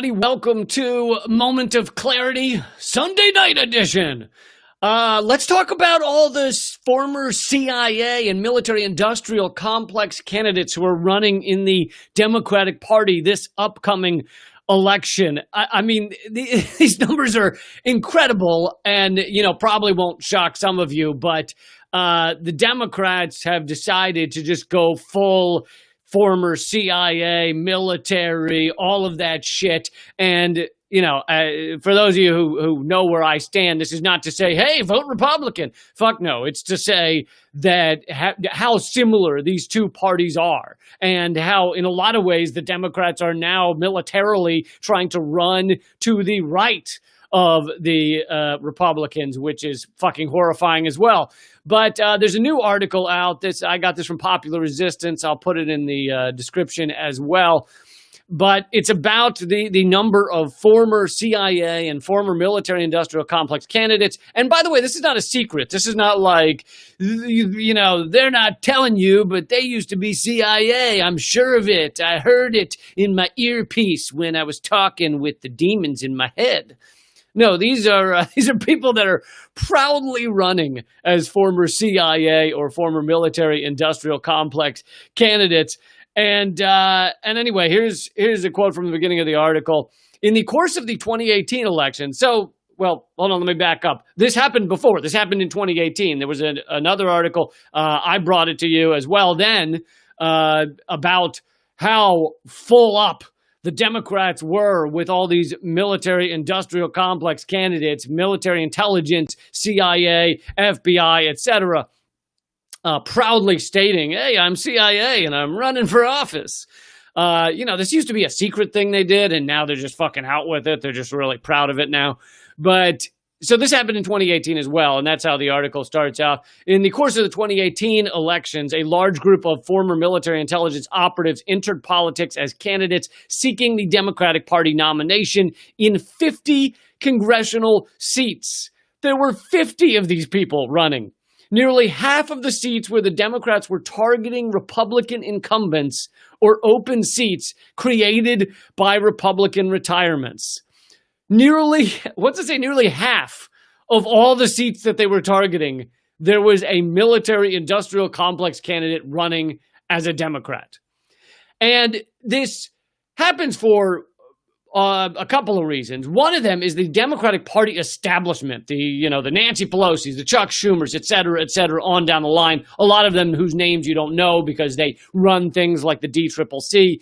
Welcome to Moment of Clarity, Sunday night edition. Let's talk about all this former CIA and military-industrial complex candidates who are running in the Democratic Party this upcoming election. I mean, these numbers are incredible and, probably won't shock some of you, but the Democrats have decided to just go full former CIA, military, all of that shit. And, for those of you who know where I stand, this is not to say, hey, vote Republican. Fuck no. It's to say that how similar these two parties are and how, in a lot of ways, the Democrats are now militarily trying to run to the right of the Republicans, which is fucking horrifying as well. But there's a new article out. I got this from Popular Resistance. I'll put it in the description as well. But it's about the number of former CIA and former military-industrial complex candidates. And by the way, this is not a secret. This is not like, they're not telling you, but they used to be CIA. I'm sure of it. I heard it in my earpiece when I was talking with the demons in my head. No, these are people that are proudly running as former CIA or former military-industrial complex candidates. And anyway, here's a quote from the beginning of the article. In the course of the 2018 election, hold on, let me back up. This happened before. This happened in 2018. There was another article. I brought it to you as well then about how full up the Democrats were with all these military-industrial complex candidates, military intelligence, CIA, FBI, etc., proudly stating, hey, I'm CIA and I'm running for office. This used to be a secret thing they did, and now they're just fucking out with it. They're just really proud of it now. But so this happened in 2018 as well, and that's how the article starts out. In the course of the 2018 elections, a large group of former military intelligence operatives entered politics as candidates seeking the Democratic Party nomination in 50 congressional seats. There were 50 of these people running. Nearly half of the seats where the Democrats were targeting Republican incumbents or open seats created by Republican retirements. Nearly half of all the seats that they were targeting, there was a military-industrial complex candidate running as a Democrat. And this happens for a couple of reasons. One of them is the Democratic Party establishment, the Nancy Pelosi's, the Chuck Schumers, et cetera, on down the line. A lot of them whose names you don't know because they run things like the DCCC.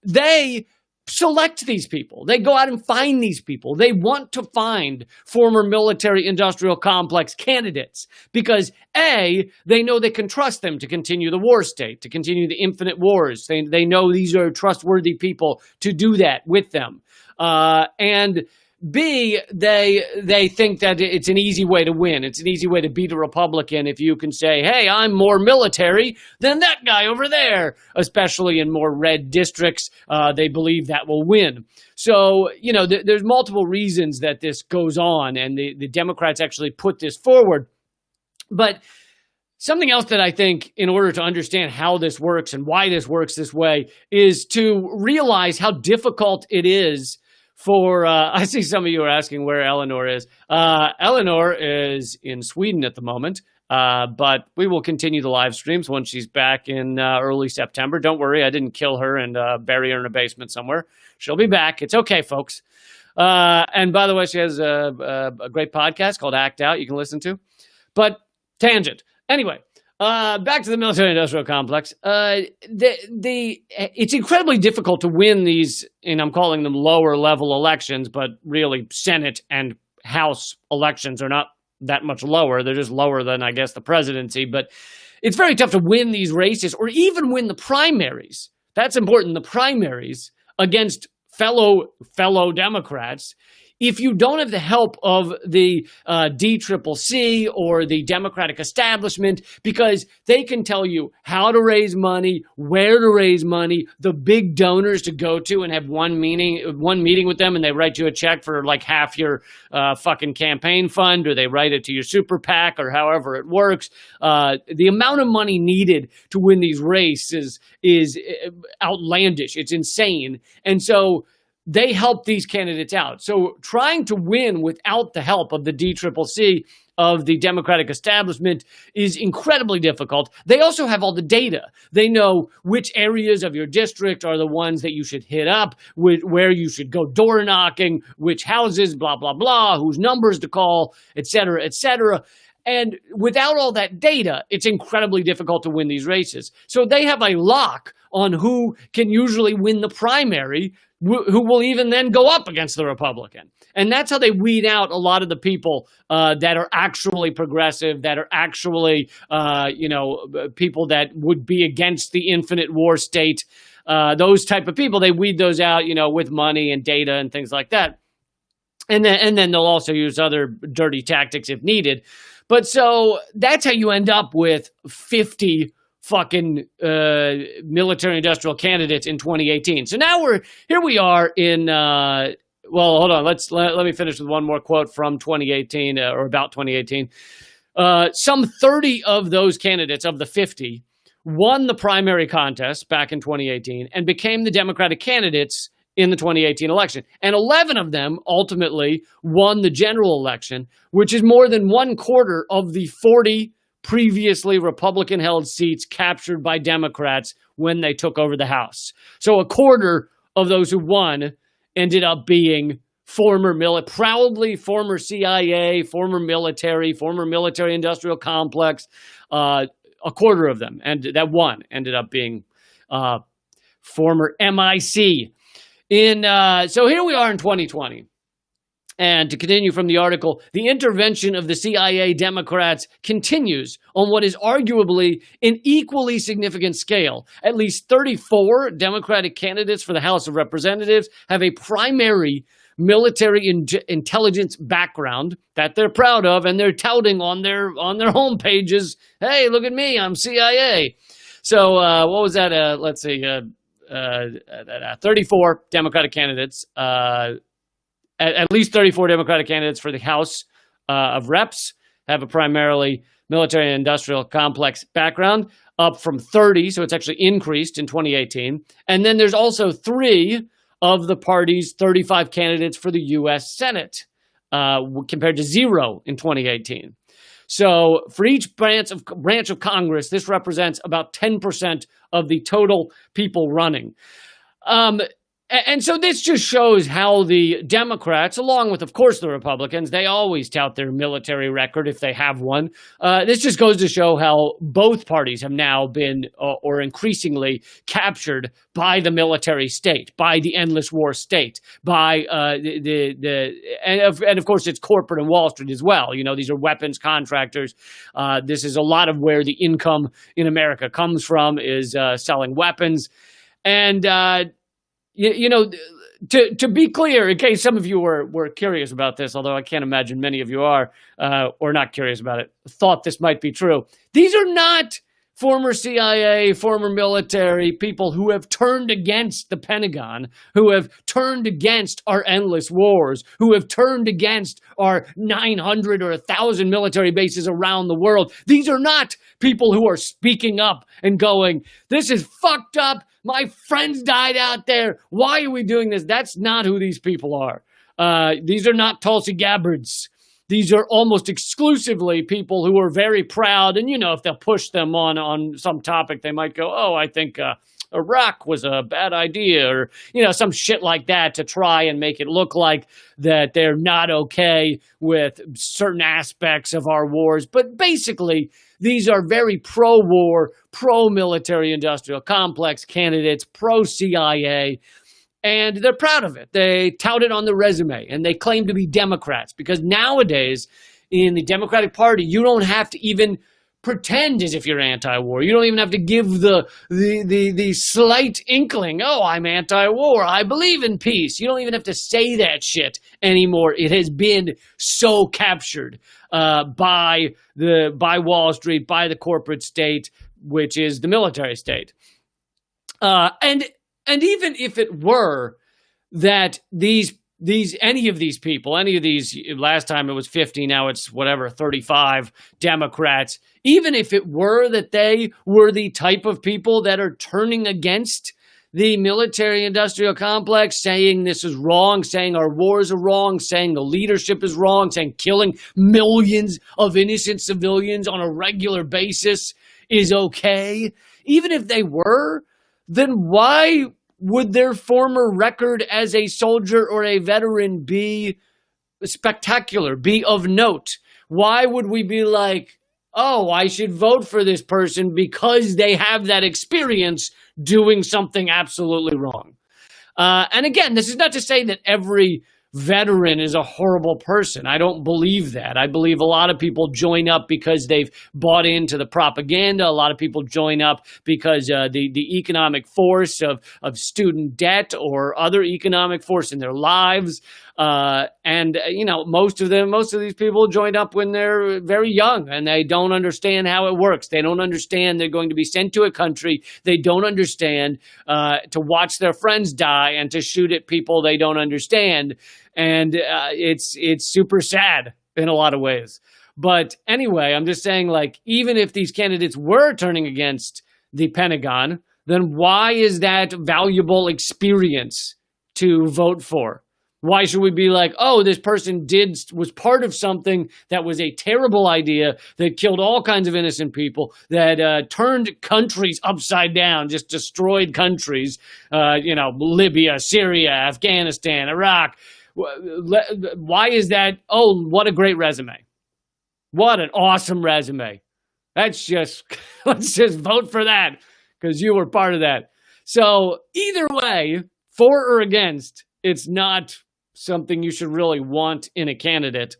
They select these people. They go out and find these people. They want to find former military-industrial complex candidates because, A, they know they can trust them to continue the war state, to continue the infinite wars. They know these are trustworthy people to do that with them. And B, they think that it's an easy way to win. It's an easy way to beat a Republican if you can say, hey, I'm more military than that guy over there, especially in more red districts. They believe that will win. So, there's multiple reasons that this goes on, and the Democrats actually put this forward. But something else that I think, in order to understand how this works and why this works this way, is to realize how difficult it is for, I see some of you are asking where Eleanor is. Eleanor is in Sweden at the moment, but we will continue the live streams once she's back in early September. Don't worry, I didn't kill her and bury her in a basement somewhere. She'll be back. It's okay, folks. And by the way, she has a great podcast called Act Out you can listen to. But tangent. Anyway. Back to the military-industrial complex. It's incredibly difficult to win these, and I'm calling them lower-level elections, but really Senate and House elections are not that much lower. They're just lower than, I guess, the presidency. But it's very tough to win these races or even win the primaries. That's important, the primaries against fellow Democrats. If you don't have the help of the DCCC or the Democratic establishment, because they can tell you how to raise money, where to raise money, the big donors to go to and have one meeting with them, and they write you a check for like half your fucking campaign fund, or they write it to your super PAC, or however it works. The amount of money needed to win these races is outlandish. It's insane. And so they help these candidates out. So trying to win without the help of the DCCC, of the Democratic establishment, is incredibly difficult. They also have all the data. They know which areas of your district are the ones that you should hit up, where you should go door knocking, which houses, blah, blah, blah, whose numbers to call, et cetera, et cetera. And without all that data, it's incredibly difficult to win these races. So they have a lock on who can usually win the primary, who will even then go up against the Republican. And that's how they weed out a lot of the people that are actually progressive, that are actually, people that would be against the infinite war state. Those type of people, they weed those out, with money and data and things like that. And then they'll also use other dirty tactics if needed. But so that's how you end up with 50 fucking military industrial candidates in 2018. So now here we are in, hold on. Let me finish with one more quote from 2018 or about 2018. Some 30 of those candidates of the 50 won the primary contest back in 2018 and became the Democratic candidates in the 2018 election. And 11 of them ultimately won the general election, which is more than 1/4 of the 40 previously Republican-held seats captured by Democrats when they took over the House. So 1/4 of those who won ended up being proudly former CIA, former military industrial complex. 1/4 of them, and that one ended up being former MIC. So here we are in 2020. And to continue from the article, the intervention of the CIA Democrats continues on what is arguably an equally significant scale. At least 34 Democratic candidates for the House of Representatives have a primary military intelligence background that they're proud of, and they're touting on their home pages. Hey, look at me, I'm CIA. So what was that? Let's see. 34 Democratic candidates, at least 34 Democratic candidates for the House of Reps have a primarily military and industrial complex background, up from 30, so it's actually increased in 2018. And then there's also 3 of the party's 35 candidates for the U.S. Senate, compared to 0 in 2018. So for each branch of Congress, this represents about 10% of the total people running. And so this just shows how the Democrats, along with, of course, the Republicans, they always tout their military record if they have one. This just goes to show how both parties have now been, or increasingly, captured by the military state, by the endless war state, by and of course it's corporate and Wall Street as well. These are weapons contractors. This is a lot of where the income in America comes from, is selling weapons. And to be clear, in case some of you were curious about this, although I can't imagine many of you are, or not curious about it, thought this might be true. These are not former CIA, former military people who have turned against the Pentagon, who have turned against our endless wars, who have turned against our 900 or 1,000 military bases around the world. These are not people who are speaking up and going, this is fucked up. My friends died out there. Why are we doing this? That's not who these people are. These are not Tulsi Gabbards. These are almost exclusively people who are very proud. And, if they'll push them on some topic, they might go, oh, I think Iraq was a bad idea, or, some shit like that, to try and make it look like that they're not okay with certain aspects of our wars. But basically, these are very pro-war, pro-military industrial complex candidates, pro-CIA, and they're proud of it. They tout it on their resume, and they claim to be Democrats, because nowadays in the Democratic Party, you don't have to even pretend as if you're anti-war. You don't even have to give the slight inkling, oh, I'm anti-war, I believe in peace. You don't even have to say that shit anymore. It has been so captured by Wall Street, by the corporate state, which is the military state. And even if it were that any of these people, last time it was 50, now it's 35 Democrats, even if it were that they were the type of people that are turning against the military industrial complex, saying this is wrong, saying our wars are wrong, saying the leadership is wrong, saying killing millions of innocent civilians on a regular basis is okay. Even if they were, then why would their former record as a soldier or a veteran be spectacular, be of note? Why would we be like, oh, I should vote for this person because they have that experience doing something absolutely wrong? And again, this is not to say that every veteran is a horrible person. I don't believe that. I believe a lot of people join up because they've bought into the propaganda. A lot of people join up because the economic force of student debt or other economic force in their lives. Most of these people joined up when they're very young and they don't understand how it works. They don't understand they're going to be sent to a country. They don't understand to watch their friends die and to shoot at people they don't understand. And it's super sad in a lot of ways. But anyway, I'm just saying, like, even if these candidates were turning against the Pentagon, then why is that valuable experience to vote for? Why should we be like, oh, this person was part of something that was a terrible idea, that killed all kinds of innocent people, that turned countries upside down, just destroyed countries, Libya, Syria, Afghanistan, Iraq. Why is that? Oh, what a great resume. What an awesome resume. Let's just vote for that because you were part of that. So either way, for or against, it's not something you should really want in a candidate.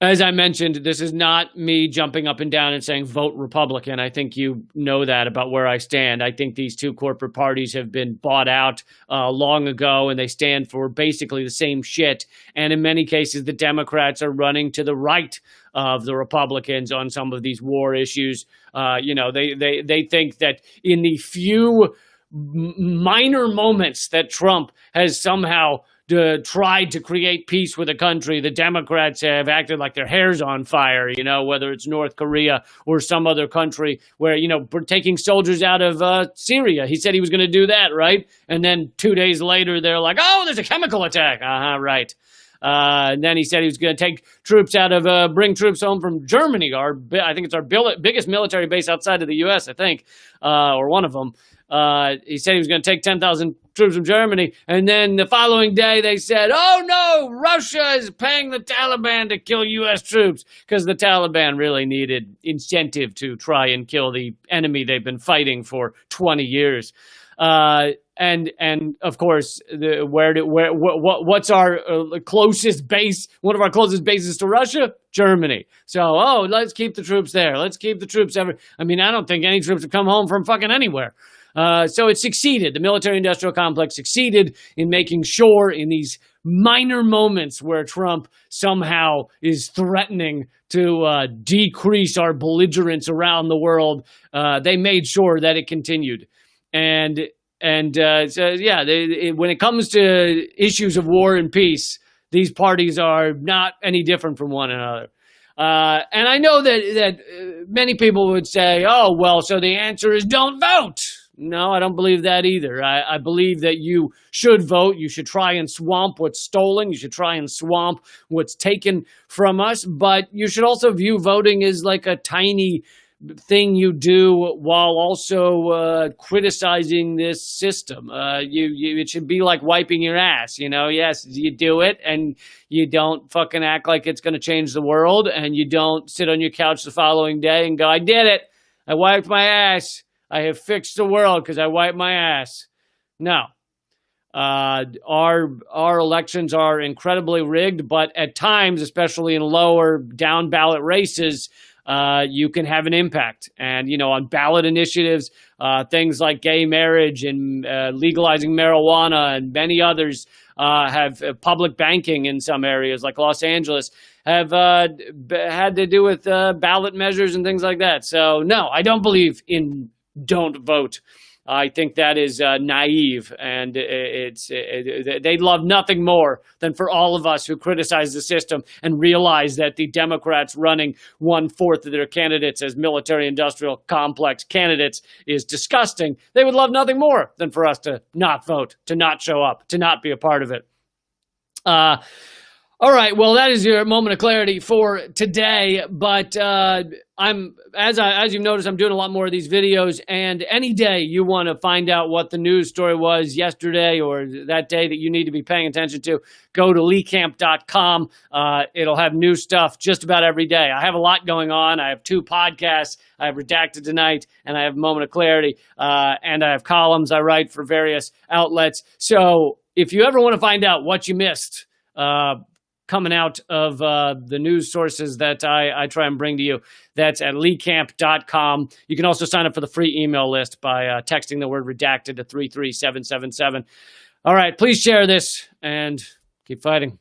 As I mentioned, this is not me jumping up and down and saying vote Republican. I think you know that about where I stand. I think these two corporate parties have been bought out long ago, and they stand for basically the same shit. And in many cases, the Democrats are running to the right of the Republicans on some of these war issues. They think that in the few minor moments that Trump has somehow tried to create peace with a country, the Democrats have acted like their hair's on fire, whether it's North Korea or some other country where, we're taking soldiers out of Syria. He said he was going to do that, right? And then 2 days later, they're like, oh, there's a chemical attack. Right. And then he said he was going to take troops bring troops home from Germany. I think it's our biggest military base outside of the U.S., I think, or one of them. He said he was going to take 10,000 troops from Germany. And then the following day they said, oh no, Russia is paying the Taliban to kill U.S. troops because the Taliban really needed incentive to try and kill the enemy they've been fighting for 20 years. And of course, what's our closest base? One of our closest bases to Russia? Germany. So, let's keep the troops there. Let's keep the troops I don't think any troops have come home from fucking anywhere. So it succeeded. The military-industrial complex succeeded in making sure in these minor moments where Trump somehow is threatening to decrease our belligerence around the world, they made sure that it continued. When it comes to issues of war and peace, these parties are not any different from one another. And I know that many people would say, oh, well, so the answer is don't vote. No, I don't believe that either. I believe that you should vote. You should try and swamp what's stolen. You should try and swamp what's taken from us. But you should also view voting as like a tiny thing you do while also criticizing this system. It should be like wiping your ass, Yes, you do it and you don't fucking act like it's going to change the world, and you don't sit on your couch the following day and go, I did it. I wiped my ass. I have fixed the world because I wiped my ass. No. Our elections are incredibly rigged, but at times, especially in lower down ballot races, you can have an impact. And, on ballot initiatives, things like gay marriage and legalizing marijuana and many others have public banking in some areas like Los Angeles have had to do with ballot measures and things like that. So, no, I don't believe in don't vote. I think that is naive, and they'd love nothing more than for all of us who criticize the system and realize that the Democrats running 1/4 of their candidates as military-industrial complex candidates is disgusting. They would love nothing more than for us to not vote, to not show up, to not be a part of it. All right, well, that is your moment of clarity for today. But as you've noticed, I'm doing a lot more of these videos. And any day you want to find out what the news story was yesterday or that day that you need to be paying attention to, go to leecamp.com. It'll have new stuff just about every day. I have a lot going on. I have 2 podcasts. I have Redacted Tonight, and I have Moment of Clarity, and I have columns I write for various outlets. So if you ever want to find out what you missed, coming out of the news sources that I try and bring to you, that's at leecamp.com. You can also sign up for the free email list by texting the word redacted to 33777. All right, please share this and keep fighting.